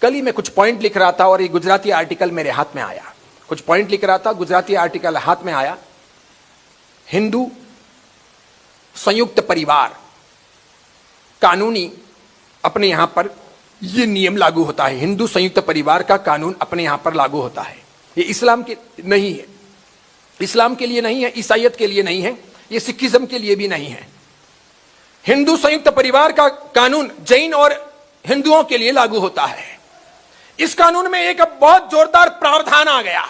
कल ही मैं कुछ पॉइंट लिख रहा था और ये गुजराती आर्टिकल मेरे हाथ में आया। कुछ पॉइंट लिख रहा था, गुजराती आर्टिकल हाथ में आया। हिंदू संयुक्त परिवार कानूनी अपने यहां पर यह नियम लागू होता है। हिंदू संयुक्त परिवार का कानून अपने यहां पर लागू होता है। ये इस्लाम के नहीं है, इस्लाम के लिए नहीं है, ईसाईयत के लिए नहीं है, ये सिखिज्म के लिए भी नहीं है। हिंदू संयुक्त परिवार का कानून जैन और हिंदुओं के लिए लागू होता है। इस कानून में एक बहुत जोरदार प्रावधान आ गया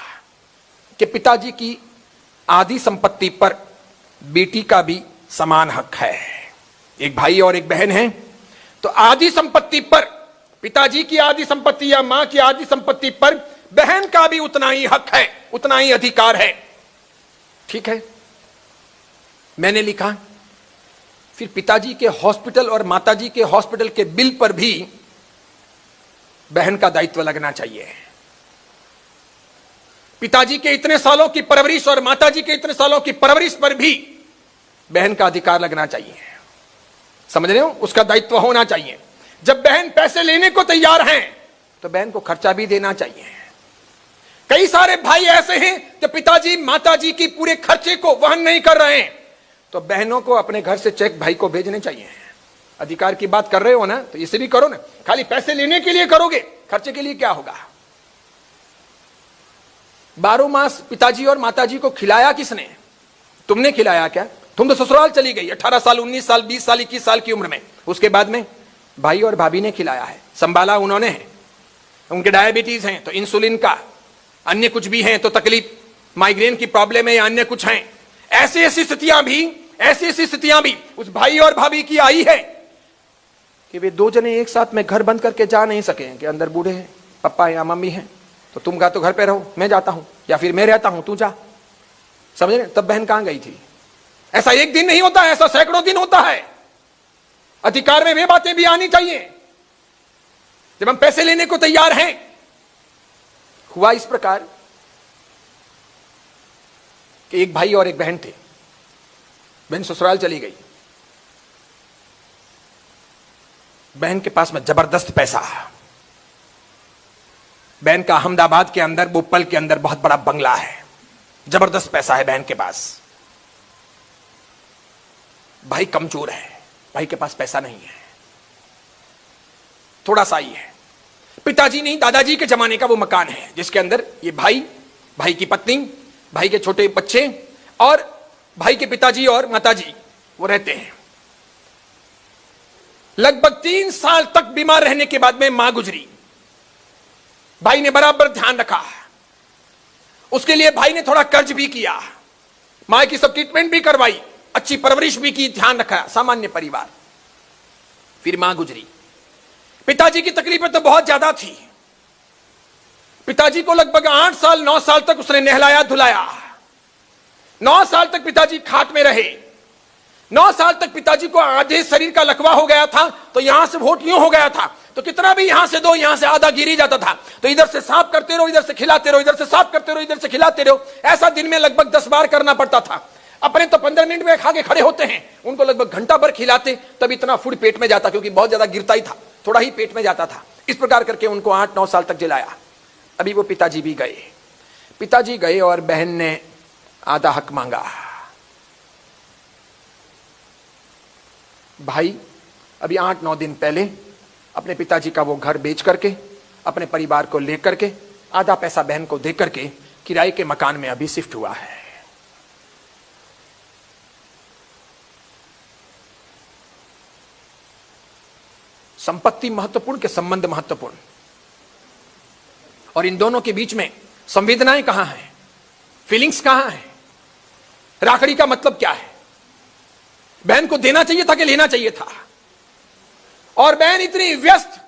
कि पिताजी की आधी संपत्ति पर बेटी का भी समान हक है। एक भाई और एक बहन है, तो आधी संपत्ति पर, पिताजी की आधी संपत्ति या मां की आधी संपत्ति पर बहन का भी उतना ही हक है, उतना ही अधिकार है। ठीक है, मैंने लिखा फिर पिताजी के हॉस्पिटल और माताजी के हॉस्पिटल के बिल पर भी बहन का दायित्व लगना चाहिए। पिताजी के इतने सालों की परवरिश और माताजी के इतने सालों की परवरिश पर भी बहन का अधिकार लगना चाहिए। समझ रहे हो? उसका दायित्व होना चाहिए। जब बहन पैसे लेने को तैयार हैं तो बहन को खर्चा भी देना चाहिए। कई सारे भाई ऐसे हैं कि पिताजी माताजी की पूरे खर्चे को वहन नहीं कर रहे हैं, तो बहनों को अपने घर से चेक भाई को भेजने चाहिए। अधिकार की बात कर रहे हो ना, तो इसे भी करो ना। खाली पैसे लेने के लिए करोगे, खर्चे के लिए क्या होगा? 12 मास पिताजी और माताजी को खिलाया किसने? तुमने खिलाया क्या? तुम तो ससुराल चली गई 18 साल, 19 साल, 20 साल, 21 साल की उम्र में। उसके बाद में भाई और भाभी ने खिलाया है, संभाला उन्होंने है। उनके डायबिटीज हैं तो इंसुलिन का, अन्य कुछ भी हैं तो तकलीफ, माइग्रेन की प्रॉब्लम है या अन्य कुछ हैं। ऐसी ऐसी स्थितियां भी उस भाई और भाभी की आई है कि वे 2 जने एक साथ में घर बंद करके जा नहीं सके कि अंदर बूढ़े हैं, पापा या मम्मी हैं, तो तुम का तो घर पे रहो, मैं जाता हूं, या फिर मैं रहता हूं, तू जा। समझ रहे? तब बहन कहां गई थी? ऐसा एक दिन नहीं होता, ऐसा सैकड़ों दिन होता है। अधिकार में वे बातें भी आनी चाहिए। जब हम पैसे लेने को तैयार हैं, हुआ इस प्रकार कि एक भाई और एक बहन थे। बहन ससुराल चली गई। बहन के पास में जबरदस्त पैसा। बहन का अहमदाबाद के अंदर, बोपल के अंदर बहुत बड़ा बंगला है। जबरदस्त पैसा है बहन के पास। भाई कमजोर है, भाई के पास पैसा नहीं है, थोड़ा सा ही है। पिताजी नहीं, दादाजी के जमाने का वो मकान है जिसके अंदर ये भाई, भाई की पत्नी, भाई के छोटे बच्चे और भाई के पिताजी और माताजी वो रहते हैं। लगभग 3 साल तक बीमार रहने के बाद में मां गुजरी। भाई ने बराबर ध्यान रखा, उसके लिए भाई ने थोड़ा कर्ज भी किया, मां की सब ट्रीटमेंट भी करवाई, अच्छी परवरिश भी की, ध्यान रखा, सामान्य परिवार। फिर मां गुजरी। पिताजी की तकलीफें तो बहुत ज्यादा थी। पिताजी को लगभग 8 साल 9 साल तक उसने नहलाया धुलाया। 9 साल तक पिताजी खाट में रहे। 9 साल तक पिताजी को आधे शरीर का लकवा हो गया था, तो यहां से वोट यूं हो गया था, तो कितना भी यहां से दो, यहां से आधा गिर ही जाता था। तो इधर से साफ करते रहो, इधर से खिलाते रहो, इधर से साफ करते रहो, इधर से खिलाते रहो। ऐसा दिन में लगभग 10 बार करना पड़ता था। अपने तो 15 मिनट में खा के खड़े होते हैं, उनको लगभग घंटा भर खिलाते, तब इतना फूड पेट में जाता, क्योंकि बहुत ज्यादा गिरता ही था, थोड़ा ही पेट में जाता था। इस प्रकार करके उनको 8-9 साल तक जिलाया। अभी वो पिताजी भी गए। पिताजी गए और बहन ने आधा हक मांगा। भाई अभी 8-9 दिन पहले अपने पिताजी का वो घर बेच करके, अपने परिवार को लेकर के, आधा पैसा बहन को दे करके किराए के मकान में अभी शिफ्ट हुआ है। संपत्ति महत्वपूर्ण के संबंध महत्वपूर्ण, और इन दोनों के बीच में संवेदनाएं कहां हैं, फीलिंग्स कहां हैं? राखड़ी का मतलब क्या है? बहन को देना चाहिए था कि लेना चाहिए था? और बहन इतनी व्यस्त,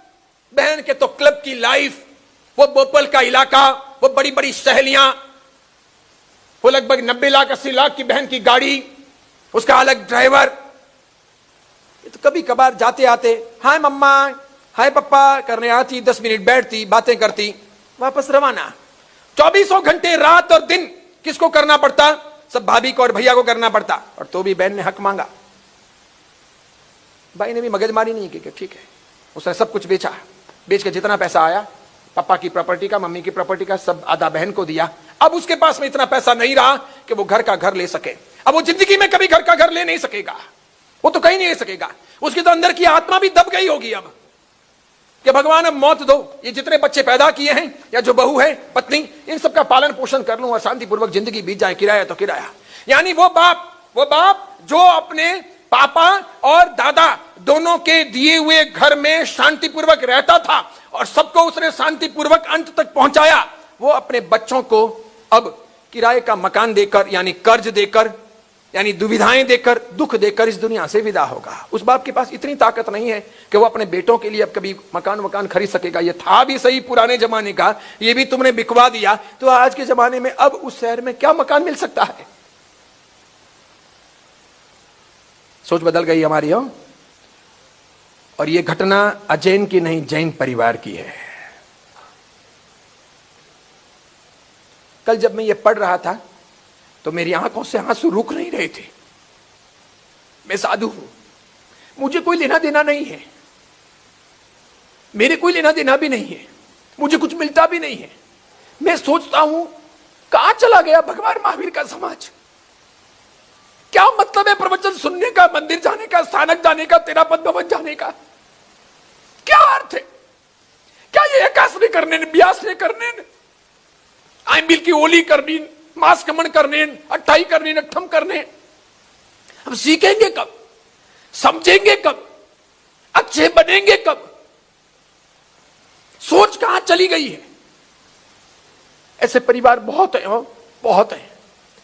बहन के तो क्लब की लाइफ, वो बोपल का इलाका, वो बड़ी बड़ी सहेलियां, वो लगभग 90 लाख 80 लाख की बहन की गाड़ी, उसका अलग ड्राइवर। तो कभी कभार जाते आते हाय मम्मा, हाय पप्पा करने आती, 10 मिनट बैठती, बातें करती, वापस रवाना। 24 घंटे रात और दिन किसको करना पड़ता? सब भाभी को और भैया को करना पड़ता। और तो भी बहन ने हक मांगा। भाई ने भी मगजमारी नहीं की कि ठीक है, उसने सब कुछ बेचा, बेच के जितना पैसा आया पापा की प्रॉपर्टी का, मम्मी की प्रॉपर्टी का सब आधा बहन को दिया। अब उसके पास में इतना पैसा नहीं रहा कि वो घर का घर ले सके। अब वो जिंदगी में कभी घर का घर ले नहीं सकेगा, वो तो कहीं नहीं ले सकेगा। उसकी तो अंदर की आत्मा भी दब गई होगी अब कि भगवान अब मौत दो, ये जितने बच्चे पैदा किए हैं या जो बहू है, पत्नी, इन सबका पालन पोषण कर लूं और शांतिपूर्वक जिंदगी बीत जाए, किराया तो किराया। यानी वो बाप जो अपने पापा और दादा दोनों के दिए हुए घर में शांतिपूर्वक रहता था और सबको उसने शांतिपूर्वक अंत तक पहुंचाया, वो अपने बच्चों को अब किराए का मकान देकर, यानी कर्ज देकर, यानी दुविधाएं देकर, दुख देकर इस दुनिया से विदा होगा। उस बाप के पास इतनी ताकत नहीं है कि वो अपने बेटों के लिए अब कभी मकान खरीद सकेगा। ये था भी सही पुराने जमाने का, ये भी तुमने बिकवा दिया, तो आज के जमाने में अब उस शहर में क्या मकान मिल सकता है? सोच बदल गई हमारी हो। और ये घटना अजैन की नहीं, जैन परिवार की है। कल जब मैं ये पढ़ रहा था तो मेरी आंखों से आंसू रुक नहीं रहे थे। मैं साधु हूं, मुझे कोई लेना देना नहीं है, मेरे कोई लेना देना भी नहीं है, मुझे कुछ मिलता भी नहीं है। मैं सोचता हूं कहां चला गया भगवान महावीर का समाज? क्या मतलब है प्रवचन सुनने का, मंदिर जाने का, स्थानक जाने का, तेरा पद भवन जाने का? क्या अर्थ है? क्या ये एकादशी करने, ब्यास ने करने, आइमिल की ओली करनी, मास कमन करने, अट्ठाई करने, नट्ठम करने? हम सीखेंगे कब? समझेंगे कब? अच्छे बनेंगे कब? सोच कहां चली गई है? ऐसे परिवार बहुत है, बहुत है।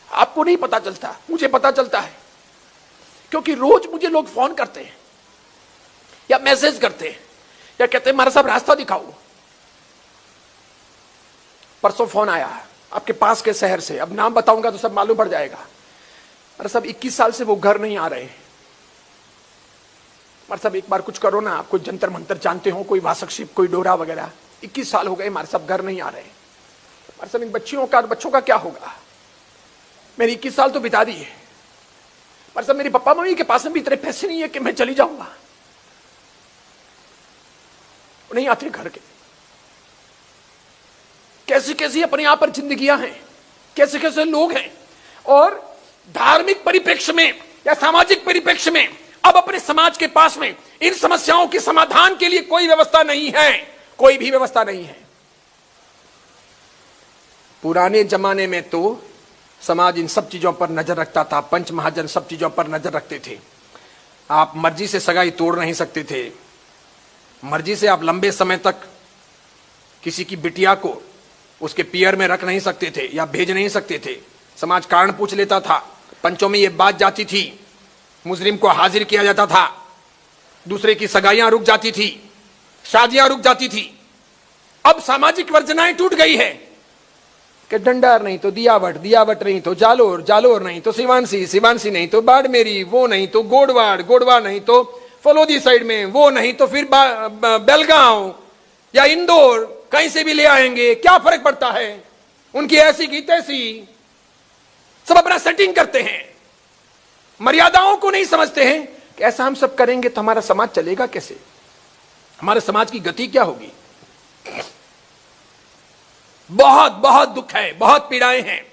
आपको नहीं पता चलता, मुझे पता चलता है, क्योंकि रोज मुझे लोग फोन करते हैं या मैसेज करते हैं या कहते हैं हमारा साहब रास्ता दिखाओ। परसों फोन आया आपके पास के शहर से, अब नाम बताऊंगा तो सब मालूम पड़ जाएगा। अरे साहब 21 साल से वो घर नहीं आ रहे। हमारे साहब एक बार कुछ करो ना, आप कोई जंतर मंतर जानते हो, कोई वासक शिप, कोई डोरा वगैरह। 21 साल हो गए हमारे साहब घर नहीं आ रहे। हमारे साहब इन बच्चों का क्या होगा? मैंने 21 साल तो बिता दी है। हमारे साहब मेरे पापा मम्मी के पास में भी इतने पैसे नहीं है कि मैं चली जाऊंगा। नहीं आते घर के। कैसी कैसी अपने यहां पर जिंदगियां हैं, कैसे कैसे लोग हैं। और धार्मिक परिप्रेक्ष्य में या सामाजिक परिप्रेक्ष्य में अब अपने समाज के पास में इन समस्याओं के समाधान के लिए कोई व्यवस्था नहीं है, कोई भी व्यवस्था नहीं है। पुराने जमाने में तो समाज इन सब चीजों पर नजर रखता था, पंच महाजन सब चीजों पर नजर रखते थे। आप मर्जी से सगाई तोड़ नहीं सकते थे, मर्जी से आप लंबे समय तक किसी की बिटिया को उसके पियर में रख नहीं सकते थे या भेज नहीं सकते थे। समाज कारण पूछ लेता था, पंचों में यह बात जाती थी, मुजरिम को हाजिर किया जाता था, दूसरे की सगाइयां रुक जाती थी, शादियां रुक जाती थी। अब सामाजिक वर्जनाएं टूट गई है कि डंडार नहीं तो दियावट, दियावट नहीं तो जालोर, जालोर नहीं तो सिवानसी, सिवानसी नहीं तो बाड़मेरी, वो नहीं तो गोडवाड़, गोडवाड़ नहीं तो फलोदी साइड में, वो नहीं तो फिर बेलगांव या इंदौर, कहीं से भी ले आएंगे, क्या फर्क पड़ता है? उनकी ऐसी की तैसी, सब अपना सेटिंग करते हैं, मर्यादाओं को नहीं समझते हैं कि ऐसा हम सब करेंगे तो हमारा समाज चलेगा कैसे, हमारे समाज की गति क्या होगी। बहुत बहुत दुख है, बहुत पीड़ाएं हैं।